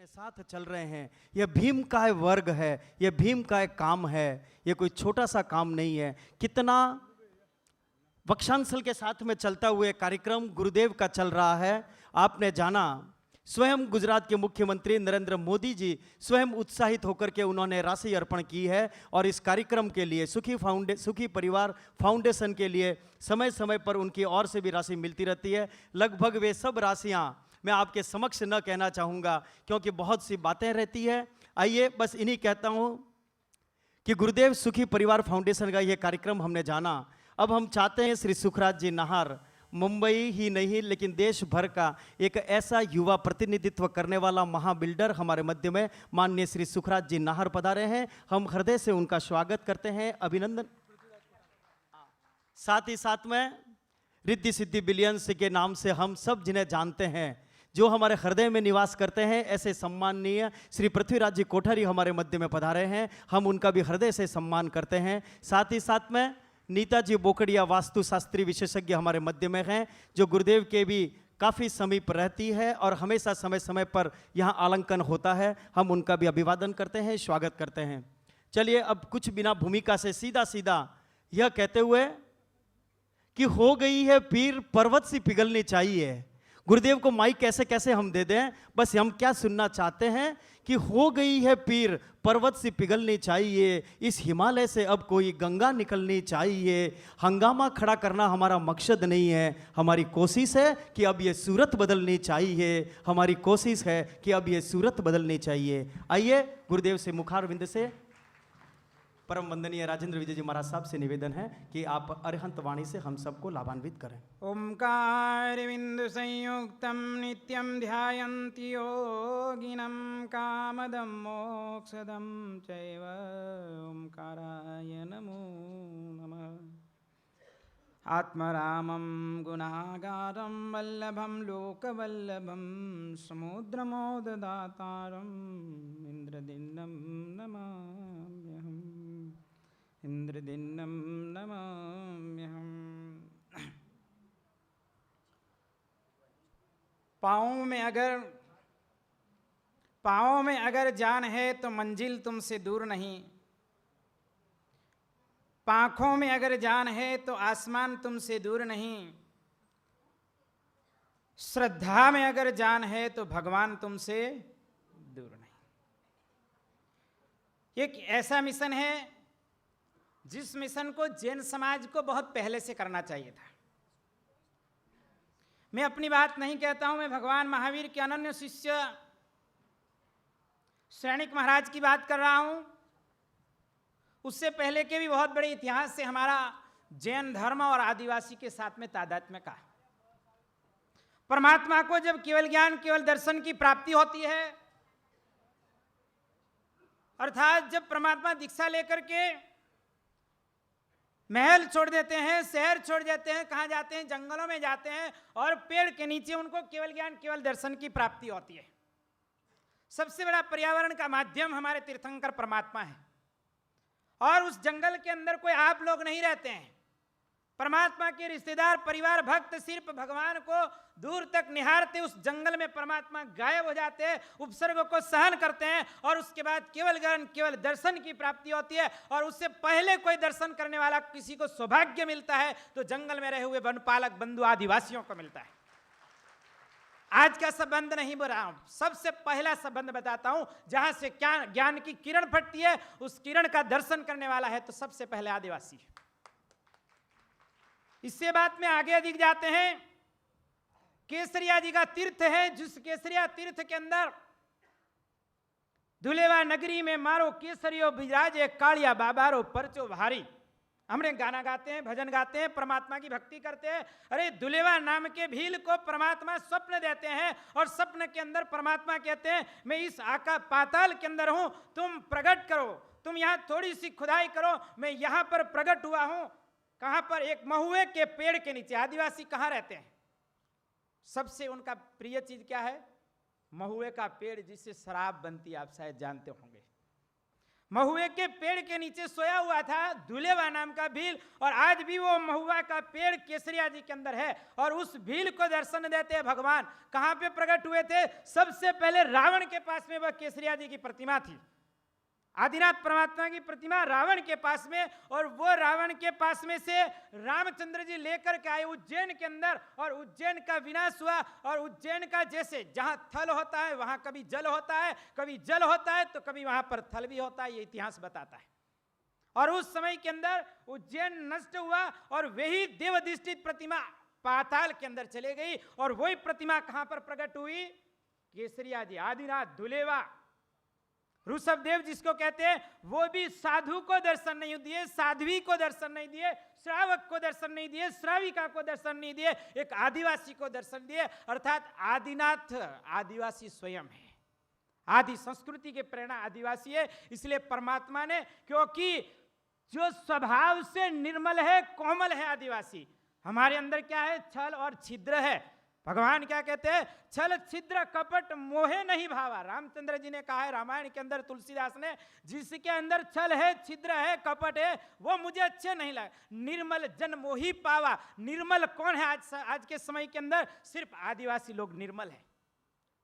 अपने साथ चल रहे हैं। यह भीम का है वर्ग है, यह भीम का एक काम है, यह कोई छोटा सा काम नहीं है। कितना वक्षांचल के साथ में चलता हुए कार्यक्रम गुरुदेव का चल रहा है। आपने जाना स्वयं गुजरात के मुख्यमंत्री नरेंद्र मोदी जी स्वयं उत्साहित होकर के उन्होंने राशि अर्पण की है और इस कार्यक्रम के लिए सुखी परिवार फाउंडेशन के लिए समय समय पर उनकी ओर से भी राशि मिलती रहती है। लगभग वे सब राशियां मैं आपके समक्ष न कहना चाहूँगा क्योंकि बहुत सी बातें रहती है। आइए बस इन्हीं कहता हूँ कि गुरुदेव सुखी परिवार फाउंडेशन का ये कार्यक्रम हमने जाना। अब हम चाहते हैं श्री सुखराज जी नाहर मुंबई ही नहीं लेकिन देश भर का एक ऐसा युवा प्रतिनिधित्व करने वाला महाबिल्डर हमारे मध्य में माननीय श्री सुखराज जी नाहर पधारे हैं। हम हृदय से उनका स्वागत करते हैं, अभिनंदन। साथ ही साथ में रिद्धि सिद्धि बिलियंस के नाम से हम सब जिन्हें जानते हैं, जो हमारे हृदय में निवास करते हैं, ऐसे सम्माननीय श्री पृथ्वीराज जी कोठारी हमारे मध्य में पधारे हैं। हम उनका भी हृदय से सम्मान करते हैं। साथ ही साथ में नीताजी बोकड़िया वास्तुशास्त्री विशेषज्ञ हमारे मध्य में हैं, जो गुरुदेव के भी काफ़ी समीप रहती है और हमेशा समय समय पर यहाँ आलंकन होता है। हम उनका भी अभिवादन करते हैं, स्वागत करते हैं। चलिए अब कुछ बिना भूमिका से सीधा सीधा यह कहते हुए कि हो गई है पीर पर्वत सी पिघलनी चाहिए। गुरुदेव को माइक कैसे कैसे हम दे दें, बस हम क्या सुनना चाहते हैं कि हो गई है पीर पर्वत सी पिघलनी चाहिए, इस हिमालय से अब कोई गंगा निकलनी चाहिए। हंगामा खड़ा करना हमारा मकसद नहीं है, हमारी कोशिश है कि अब ये सूरत बदलनी चाहिए। हमारी कोशिश है कि अब ये सूरत बदलनी चाहिए। आइए गुरुदेव से मुखारविंद से परम वंदनीय राजेंद्र विजय जी महाराज साहब से निवेदन है कि आप अरिहंत वाणी से हम सबको लाभान्वित करें। ओंकार बिंदु संयुक्तम नित्यम ध्यायन्ति योगिनं कामदं मोक्षदं चैव ओंकाराय नमो नमः। आत्मरामं गुणागारं वल्लभं लोकवल्लभं समुद्रमोददातारं इंद्रदिन्नं नमाम्यहम्। इंद्रदिन्नं नमाम्यहम्। पाँव में अगर जान है तो मंजिल तुमसे दूर नहीं। पाँखों में अगर जान है तो आसमान तुमसे दूर नहीं। श्रद्धा में अगर जान है तो भगवान तुमसे दूर नहीं। एक ऐसा मिशन है जिस मिशन को जैन समाज को बहुत पहले से करना चाहिए था। मैं अपनी बात नहीं कहता हूं, मैं भगवान महावीर के अनन्य शिष्य सैनिक महाराज की बात कर रहा हूं। उससे पहले के भी बहुत बड़े इतिहास से हमारा जैन धर्म और आदिवासी के साथ में तादात्म्य का। परमात्मा को जब केवल ज्ञान केवल दर्शन की प्राप्ति होती है, अर्थात जब परमात्मा दीक्षा लेकर के महल छोड़ देते हैं, शहर छोड़ देते हैं, कहाँ जाते हैं? जंगलों में जाते हैं और पेड़ के नीचे उनको केवल ज्ञान केवल दर्शन की प्राप्ति होती है। सबसे बड़ा पर्यावरण का माध्यम हमारे तीर्थंकर परमात्मा है और उस जंगल के अंदर कोई आप लोग नहीं रहते हैं। परमात्मा के रिश्तेदार परिवार भक्त सिर्फ भगवान को दूर तक निहारते, उस जंगल में परमात्मा गायब हो जाते हैं, उपसर्ग को सहन करते हैं और उसके बाद केवल ज्ञान केवल दर्शन की प्राप्ति होती है। और उससे पहले कोई दर्शन करने वाला किसी को सौभाग्य मिलता है तो जंगल में रहे हुए वनपालक बंधु आदिवासियों को मिलता है। आज का संबंध नहीं बोल रहा हूं, सबसे पहला संबंध बताता हूं। जहां से ज्ञान की किरण फटती है, उस किरण का दर्शन करने वाला है तो सबसे पहले आदिवासी है। इससे बात में आगे अधिक जाते हैं। केसरिया जी का तीर्थ है, जिस केसरिया तीर्थ के अंदर धुलेवा नगरी में मारो केसरियो बिराजे कालिया बाबारो परचो भारी। हमने गाना गाते हैं, भजन गाते हैं, परमात्मा की भक्ति करते हैं। अरे दुलेवा नाम के भील को परमात्मा स्वप्न देते हैं और स्वप्न के अंदर परमात्मा कहते हैं मैं इस आकाश पाताल के अंदर हूं, तुम प्रकट करो, तुम यहां थोड़ी सी खुदाई करो, मैं यहां पर प्रकट हुआ हूं। कहां पर? एक महुए के पेड़ के नीचे। आदिवासी कहां रहते हैं? सबसे उनका प्रिय चीज क्या है? महुए का पेड़, जिससे शराब बनती है, आप शायद जानते होंगे। महुए के पेड़ के नीचे सोया हुआ था दुलेवा नाम का भील, और आज भी वो महुआ का पेड़ केसरिया जी के अंदर है। और उस भील को दर्शन देते हैं भगवान कहां पे प्रकट हुए थे? सबसे पहले रावण के पास में वह केसरिया जी की प्रतिमा थी, आदिनाथ परमात्मा की प्रतिमा रावण के पास में। और वो रावण के पास में से रामचंद्र जी लेकर के आए उज्जैन के अंदर, और उज्जैन का विनाश हुआ। और उज्जैन का जैसे जहां थल होता है वहां कभी जल होता है, कभी जल होता है तो कभी वहां पर थल भी होता है, ये इतिहास बताता है। और उस समय के अंदर उज्जैन नष्ट हुआ और वही देवाधिष्ठित प्रतिमा पाताल के अंदर चले गई। और वही प्रतिमा कहां पर प्रकट हुई? केसरिया जी, आदिनाथ दुलेवा ऋषभदेव जिसको कहते हैं, वो भी साधु को दर्शन नहीं दिए, साध्वी को दर्शन नहीं दिए, श्रावक को दर्शन नहीं दिए, श्राविका को दर्शन नहीं दिए, एक आदिवासी को दर्शन दिए। अर्थात आदिनाथ आदिवासी स्वयं है, आदि संस्कृति के प्रेरणा आदिवासी है। इसलिए परमात्मा ने, क्योंकि जो स्वभाव से निर्मल है, कोमल है आदिवासी, हमारे अंदर क्या है? छल और छिद्र है। भगवान क्या कहते हैं? छल छिद्र कपट मोहे नहीं भावा। रामचंद्र जी ने कहा है रामायण के अंदर, तुलसीदास ने, जिसके अंदर छल है, छिद्र है, कपट है, वो मुझे अच्छे नहीं लगे। निर्मल जन मोही पावा। निर्मल कौन है आज के समय के अंदर? सिर्फ आदिवासी लोग निर्मल है,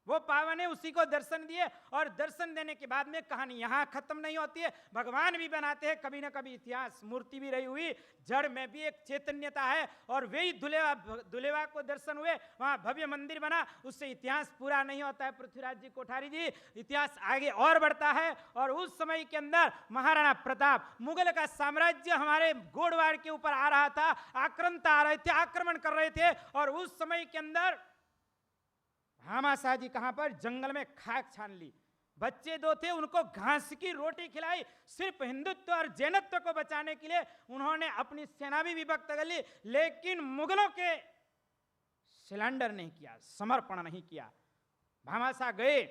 वो पावन है, उसी को दर्शन दिए। और दर्शन देने के बाद में कहानी यहाँ खत्म नहीं होती है, भगवान भी बनाते हैं कभी ना कभी इतिहास, मूर्ति भी रही हुई, जड़ में भी एक चैतन्यता है। और वही दुलेवा को दर्शन हुए, वहाँ भव्य मंदिर बना, उससे इतिहास पूरा नहीं होता है। पृथ्वीराज जी कोठारी जी, इतिहास आगे और बढ़ता है। और उस समय के अंदर महाराणा प्रताप, मुगल का साम्राज्य हमारे गोड़वाड़ के ऊपर आ रहा था, आक्रांता आ रहे थे, आक्रमण कर रहे थे। और उस समय के अंदर भामाशाह जी कहां पर? जंगल में खाक छान ली, बच्चे दो थे, उनको घास की रोटी खिलाई। सिर्फ हिंदुत्व और जैनत्व को बचाने के लिए उन्होंने अपनी सेना भी विभक्त कर ली, लेकिन मुगलों के सिलेंडर नहीं किया, समर्पण नहीं किया। भामाशाह गए,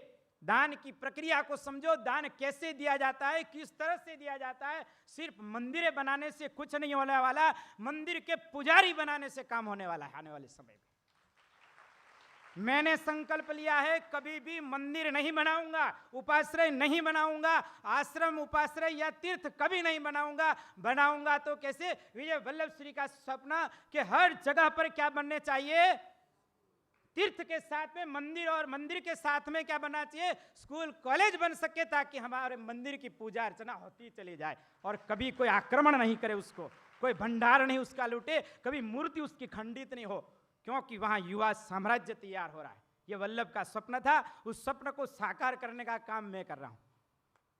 दान की प्रक्रिया को समझो, दान कैसे दिया जाता है, किस तरह से दिया जाता है। सिर्फ मंदिरें बनाने से कुछ नहीं होने वाला, मंदिर के पुजारी बनाने से काम होने वाला है आने वाले समय में। मैंने संकल्प लिया है, कभी भी मंदिर नहीं बनाऊंगा, उपाश्रय नहीं बनाऊंगा, आश्रम उपाश्रय या तीर्थ कभी नहीं बनाऊंगा। बनाऊंगा तो कैसे? विजय वल्लभ श्री का सपना कि हर जगह पर क्या बनने चाहिए? तीर्थ के साथ में मंदिर, और मंदिर के साथ में क्या बनना चाहिए? स्कूल कॉलेज बन सके, ताकि हमारे मंदिर की पूजा अर्चना होती चली जाए और कभी कोई आक्रमण नहीं करे उसको, कोई भंडार नहीं उसका लूटे, कभी मूर्ति उसकी खंडित नहीं हो, क्योंकि वहां युवा साम्राज्य तैयार हो रहा है। यह वल्लभ का स्वप्न था, उस स्वप्न को साकार करने का काम मैं कर रहा हूं।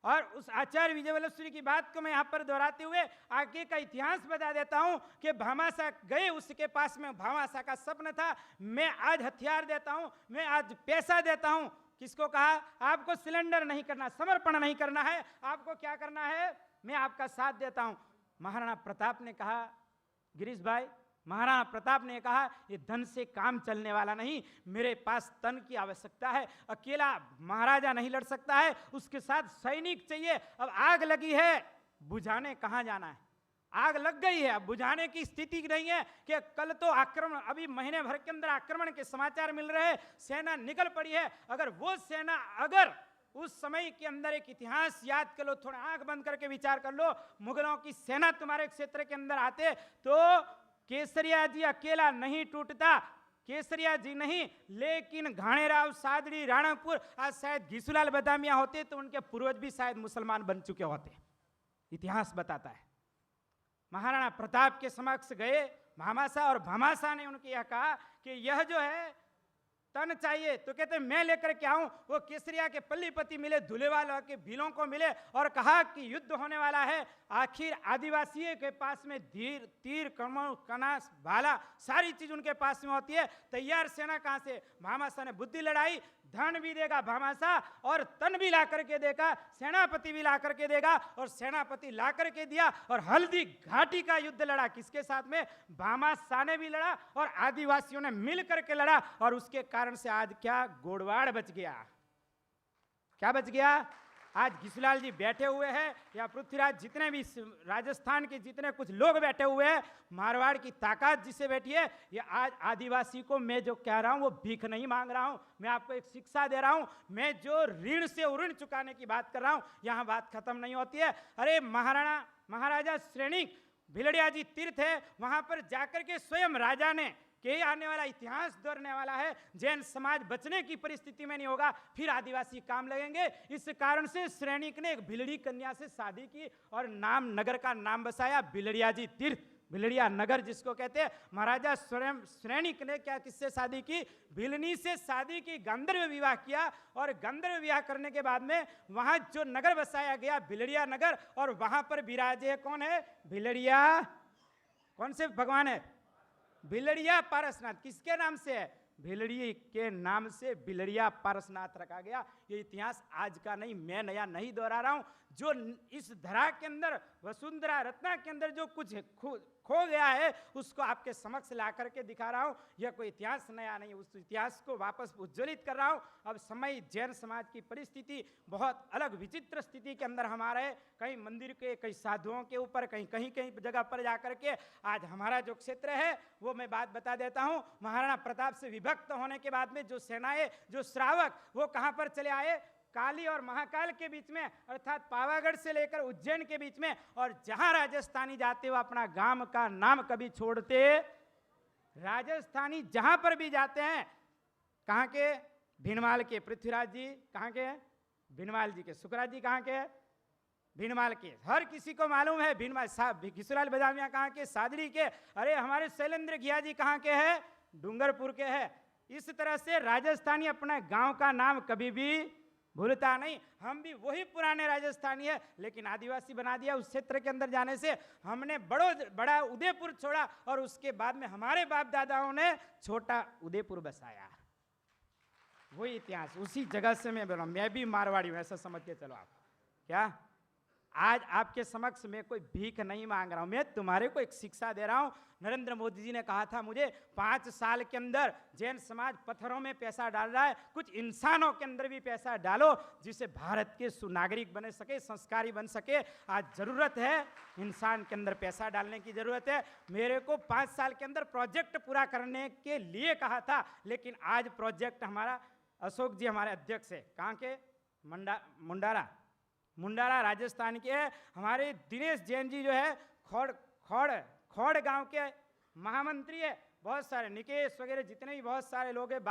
और उस आचार्य विजय वल्लभ श्री की बात को मैं यहां पर दोहराते हुए आगे का इतिहास बता देता हूं कि भामाशाह गए, उसके पास में भामाशाह का स्वप्न था, मैं आज हथियार देता हूं, मैं आज पैसा देता हूं। किसको कहा? आपको सिलेंडर नहीं करना, समर्पण नहीं करना है, आपको क्या करना है? मैं आपका साथ देता हूं। महाराणा प्रताप ने कहा, गिरीश भाई, महाराणा प्रताप ने कहा, ये धन से काम चलने वाला नहीं, मेरे पास तन की आवश्यकता है, अकेला महाराजा नहीं लड़ सकता है, उसके साथ सैनिक चाहिए। अब आग लगी है, बुझाने कहां जाना है? आग लग गई है, अब बुझाने की स्थिति नहीं है कि कल तो आक्रमण, अभी महीने भर के अंदर आक्रमण के समाचार मिल रहे हैं, सेना निकल पड़ी है। अगर वो सेना, अगर उस समय के अंदर एक इतिहास याद कर लो, थोड़ा आंख बंद करके विचार कर लो, मुगलों की सेना तुम्हारे क्षेत्र के अंदर आते तो केसरिया जी अकेला नहीं टूटता, केसरिया जी नहीं, लेकिन घाणेराव, सादड़ी, राणापुर, आज शायद घिसुलाल बदामिया होते तो उनके पूर्वज भी शायद मुसलमान बन चुके होते। इतिहास बताता है। महाराणा प्रताप के समक्ष गए भामाशाह, और भामाशाह ने उनके यह कहा कि यह जो है तन चाहिए, तो कहते मैं लेकर के आऊं। वो केसरिया के पल्लीपति मिले, धुलेवाल के भीलों को मिले और कहा कि युद्ध होने वाला है। आखिर आदिवासी के पास में तीर कमल कनास भाला सारी चीज उनके पास में होती है, तैयार सेना कहां से? भामाशाह ने बुद्धि लड़ाई, धन भी देगा भामाशाह और तन भी ला करके देगा, सेनापति भी ला करके देगा, और सेनापति ला करके दिया। और हल्दी घाटी का युद्ध लड़ा, किसके साथ में? भामाशाह ने भी लड़ा और आदिवासियों ने मिल करके लड़ा, और उसके कारण से आज क्या? गोड़वाड़ बच गया। क्या बच गया? आज घिसुलाल जी बैठे हुए हैं या पृथ्वीराज, जितने भी राजस्थान के जितने कुछ लोग बैठे हुए हैं, मारवाड़ की ताकत जिससे बैठी है, ये आज आदिवासी को मैं जो कह रहा हूं वो भीख नहीं मांग रहा हूं, मैं आपको एक शिक्षा दे रहा हूं। मैं जो ऋण से ऋण चुकाने की बात कर रहा हूं, यहां बात खत्म नहीं होती है। अरे महाराजा श्रेणिक भिलड़िया जी तीर्थ है, वहां पर जाकर के स्वयं राजा ने कि आने वाला इतिहास दोहराने वाला है, जैन समाज बचने की परिस्थिति में नहीं होगा, फिर आदिवासी काम लगेंगे। इस कारण से श्रेणिक ने एक भिलड़ी कन्या से शादी की और नाम नगर का नाम बसाया भिलड़िया जी तीर्थ, भिलड़िया नगर जिसको कहते हैं। महाराजा स्वयं श्रेणिक ने क्या किससे शादी की? भिलनी से शादी की, गंधर्व विवाह किया और गंधर्व विवाह करने के बाद में वहां जो नगर बसाया गया भिलड़िया नगर, और वहां पर विराजे कौन है? भिलड़िया, कौन से भगवान है? भिलड़िया पारसनाथ। किसके नाम से है? भिलड़ी के नाम से भिलड़िया पारसनाथ रखा गया। ये इतिहास आज का नहीं, मैं नया नहीं दोहरा रहा हूं। जो इस धरा के अंदर, वसुंधरा रत्ना के अंदर जो कुछ खो गया है, उसको आपके समक्ष ला करके दिखा रहा हूं। यह कोई इतिहास नया नहीं, उस इतिहास को वापस उज्ज्वलित कर रहा हूं। अब समय जैन समाज की परिस्थिति बहुत अलग विचित्र स्थिति के अंदर हमारा है। कहीं मंदिर के, कहीं साधुओं के ऊपर, कहीं कहीं कहीं जगह पर जाकर के आज हमारा जो क्षेत्र है वो मैं बात बता देता हूं। महाराणा प्रताप से विभक्त होने के बाद में जो सेनाएं, जो श्रावक, वो कहां पर चले आए? काली और महाकाल के बीच में, अर्थात पावागढ़ से लेकर उज्जैन के बीच में। और जहां राजस्थानी जाते हुए अपना गांव का नाम कभी छोड़ते, राजस्थानी जहां पर भी जाते हैं, कहां के? भीनमाल के पृथ्वीराज जी कहां के हैं? भीनमाल जी के। सुखराज जी कहां के हैं? भीनमाल के। हर किसी को मालूम है भीनमाल साहब, घिसुलाल बदामिया कहां के? सादरी के। अरे हमारे शैलेंद्र घिया जी कहां के हैं? डूंगरपुर के हैं। इस तरह से राजस्थानी अपने गांव का नाम कभी भी भूलता नहीं। हम भी वही पुराने राजस्थानी है, लेकिन आदिवासी बना दिया उस क्षेत्र के अंदर जाने से। हमने बड़ा उदयपुर छोड़ा और उसके बाद में हमारे बाप दादाओं ने छोटा उदयपुर बसाया। वही इतिहास, उसी जगह से मैं बोला, मैं भी मारवाड़ी हूं, ऐसा समझ के चलो आप। क्या आज आपके समक्ष मैं कोई भीख नहीं मांग रहा हूं, मैं तुम्हारे को एक शिक्षा दे रहा हूं। नरेंद्र मोदी जी ने कहा था मुझे 5 साल के अंदर जैन समाज पत्थरों में पैसा डाल रहा है, कुछ इंसानों के अंदर भी पैसा डालो जिससे भारत के सुनागरिक बन सके, संस्कारी बन सके। आज जरूरत है, इंसान के अंदर पैसा डालने की जरूरत है। मेरे को 5 साल के अंदर प्रोजेक्ट पूरा करने के लिए कहा था, लेकिन आज प्रोजेक्ट हमारा अशोक जी हमारे अध्यक्ष है, कहाँ के? मुंडारा राजस्थान के है। हमारे दिनेश जैन जी जो है खौड़ गांव के महामंत्री है। बहुत सारे निकेश वगैरह जितने भी बहुत सारे लोग हैं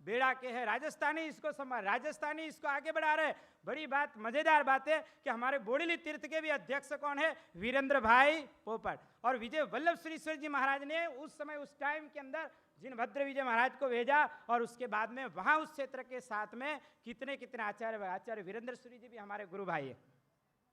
बेड़ा के हैं, राजस्थानी इसको राजस्थानी इसको आगे बढ़ा रहे। बड़ी बात, मजेदार बात है कि हमारे बोडीली तीर्थ के भी अध्यक्ष कौन है? वीरेंद्र भाई पोपट। और विजय वल्लभ श्रीश्वर जी महाराज ने उस समय, उस टाइम के अंदर जिनभद्र विजय महाराज को भेजा, और उसके बाद में वहां उस क्षेत्र के साथ में कितने आचार्य वीरेंद्र सूरी जी भी हमारे गुरु भाई है,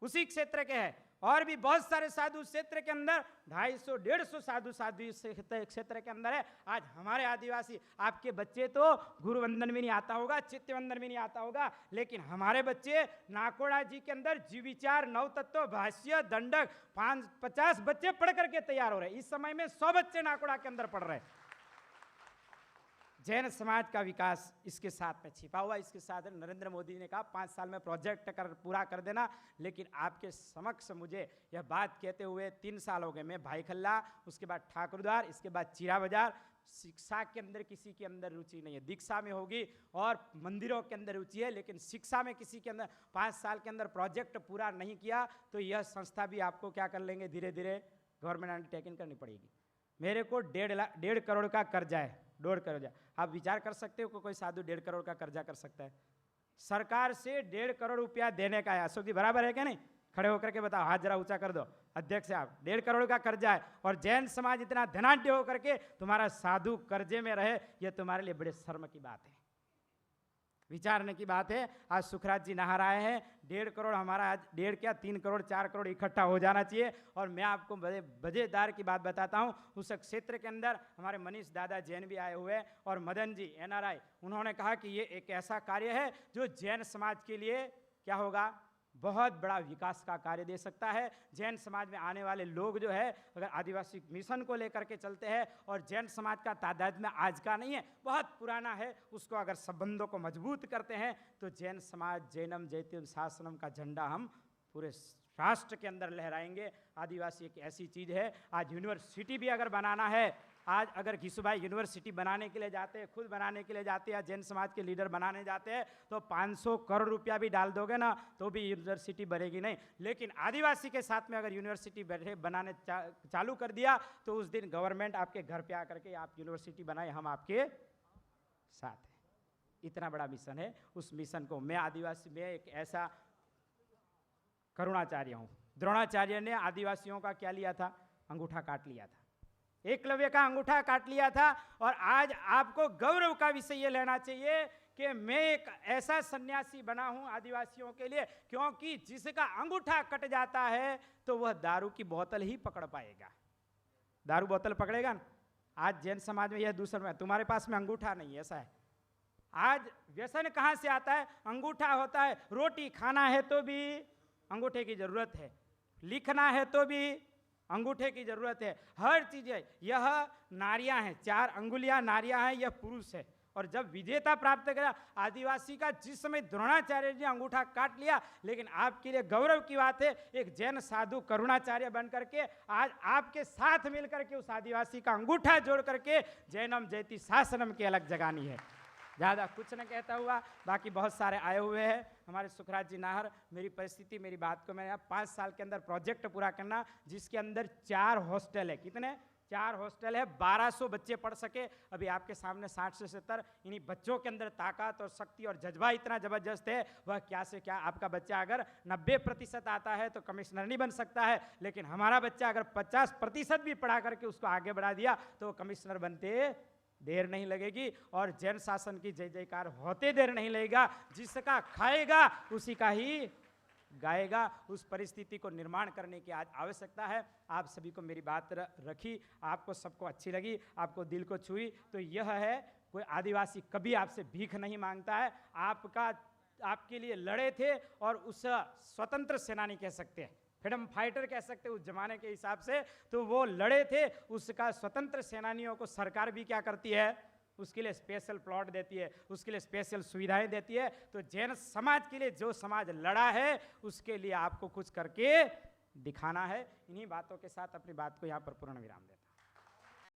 उसी क्षेत्र के हैं। और भी बहुत सारे साधु क्षेत्र के अंदर 250-150 साधु इस क्षेत्र के अंदर है। आज हमारे आदिवासी, आपके बच्चे तो गुरु वंदन भी नहीं आता होगा, चित्त वंदन भी नहीं आता होगा, लेकिन हमारे बच्चे नाकोड़ा जी के अंदर जीव विचार, नव तत्व, भाष्य, दंडक 50 बच्चे पढ़ करके तैयार हो रहे हैं। इस समय में 100 बच्चे नाकोड़ा के अंदर पढ़ रहे हैं। जैन समाज का विकास इसके साथ में छिपा हुआ। इसके साथ नरेंद्र मोदी ने कहा 5 साल में प्रोजेक्ट पूरा कर देना, लेकिन आपके समक्ष मुझे यह बात कहते हुए 3 साल हो गए। मैं भाई खल्ला, उसके बाद ठाकुरद्वार, इसके बाद चीरा बाजार। शिक्षा के अंदर किसी के अंदर रुचि नहीं है, दीक्षा में होगी और मंदिरों के अंदर रुचि है, लेकिन शिक्षा में किसी के अंदर 5 साल के अंदर प्रोजेक्ट पूरा नहीं किया तो यह संस्था भी आपको क्या कर लेंगे, धीरे धीरे गवर्नमेंट अंडरटेकिंग करनी पड़ेगी। मेरे को 1.5 करोड़ का कर्जा है, 1.5 करोड़। आप विचार कर सकते हो कि कोई साधु 1.5 करोड़ का कर्जा कर सकता है? सरकार से 1.5 करोड़ रुपया देने का है। अशोक जी बराबर है क्या? नहीं, खड़े होकर के बताओ, हाथ जरा ऊंचा कर दो। अध्यक्ष साहब, 1.5 करोड़ का कर्जा है और जैन समाज इतना धनाढ्य होकर के तुम्हारा साधु कर्जे में रहे, यह तुम्हारे लिए बड़े शर्म की बात है, विचारने की बात है। आज सुखराज जी नहा रहे हैं, 1.5 करोड़ हमारा, आज 1.5 क्या 3 करोड़ 4 करोड़ इकट्ठा हो जाना चाहिए। और मैं आपको बड़े मजेदार की बात बताता हूं, उस क्षेत्र के अंदर हमारे मनीष दादा जैन भी आए हुए और मदन जी NRI, उन्होंने कहा कि ये एक ऐसा कार्य है जो जैन समाज के लिए क्या होगा, बहुत बड़ा विकास का कार्य दे सकता है। जैन समाज में आने वाले लोग जो है अगर आदिवासी मिशन को लेकर के चलते हैं, और जैन समाज का तादाद में आज का नहीं है, बहुत पुराना है, उसको अगर संबंधों को मजबूत करते हैं तो जैन समाज जैनम जयते शासनम का झंडा हम पूरे राष्ट्र के अंदर लहराएंगे। आदिवासी एक ऐसी चीज़ है, आज यूनिवर्सिटी भी अगर बनाना है, आज अगर घिसूभाई यूनिवर्सिटी बनाने के लिए जाते हैं, खुद बनाने के लिए जाते हैं, जैन समाज के लीडर बनाने जाते हैं, तो 500 करोड़ रुपया भी डाल दोगे ना तो भी यूनिवर्सिटी बनेगी नहीं। लेकिन आदिवासी के साथ में अगर यूनिवर्सिटी बनाने चालू कर दिया तो उस दिन गवर्नमेंट आपके घर पे आकर के आप यूनिवर्सिटी बनाए, हम आपके साथ हैं। इतना बड़ा मिशन है। उस मिशन को मैं आदिवासी में एक ऐसा करुणाचार्य हूँ। द्रोणाचार्य ने आदिवासियों का क्या लिया था? अंगूठा काट लिया था। एकलव्य का अंगूठा काट लिया था। और आज आपको गौरव का विषय ये लेना चाहिए कि मैं एक ऐसा सन्यासी बना हूं आदिवासियों के लिए, क्योंकि जिसका अंगूठा कट जाता है तो वह दारू की बोतल ही पकड़ पाएगा। दारू बोतल पकड़ेगा ना। आज जैन समाज में यह दूसरा में, तुम्हारे पास में अंगूठा नहीं, ऐसा है। आज व्यसन कहाँ से आता है? अंगूठा होता है। रोटी खाना है तो भी अंगूठे की जरूरत है, लिखना है तो भी अंगूठे की जरूरत है, हर चीज है। यह नारियां हैं, 4 अंगुलियां नारियां हैं, यह पुरुष है। और जब विजेता प्राप्त करा आदिवासी का, जिस समय द्रोणाचार्य जी अंगूठा काट लिया, लेकिन आपके लिए गौरव की बात है, एक जैन साधु करुणाचार्य बन करके आज आपके साथ मिलकर के उस आदिवासी का अंगूठा जोड़ करके जैनम जयती शासनम की अलग जगानी है। ज़्यादा कुछ न कहता हुआ, बाकी बहुत सारे आए हुए हैं हमारे सुखराज जी नाहर। मेरी परिस्थिति, मेरी बात को मैंने 5 साल के अंदर प्रोजेक्ट पूरा करना, जिसके अंदर 4 हॉस्टल है। कितने? 4 हॉस्टल है, 1200 बच्चे पढ़ सके। अभी आपके सामने 60 से 70 इन्हीं बच्चों के अंदर ताकत और शक्ति और जज्बा इतना ज़बरदस्त है, वह क्या से क्या। आपका बच्चा अगर 90% आता है तो कमिश्नर नहीं बन सकता है, लेकिन हमारा बच्चा अगर 50% भी पढ़ा करके उसको आगे बढ़ा दिया तो कमिश्नर बनते देर नहीं लगेगी, और जैन शासन की जय जयकार होते देर नहीं लगेगा। जिसका खाएगा उसी का ही गाएगा। उस परिस्थिति को निर्माण करने की आज आवश्यकता है। आप सभी को मेरी बात रखी, आपको सबको अच्छी लगी, आपको दिल को छुई, तो यह है, कोई आदिवासी कभी आपसे भीख नहीं मांगता है। आपके लिए लड़े थे, और उस स्वतंत्र सेनानी कह सकते हैं, फ्रीडम फाइटर कह सकते हैं उस जमाने के हिसाब से, तो वो लड़े थे। उसका स्वतंत्र सेनानियों को सरकार भी क्या करती है? उसके लिए स्पेशल प्लॉट देती है, उसके लिए स्पेशल सुविधाएं देती है। तो जैन समाज के लिए जो समाज लड़ा है उसके लिए आपको कुछ करके दिखाना है। इन्हीं बातों के साथ अपनी बात को यहाँ पर पूर्ण विराम देता हूं।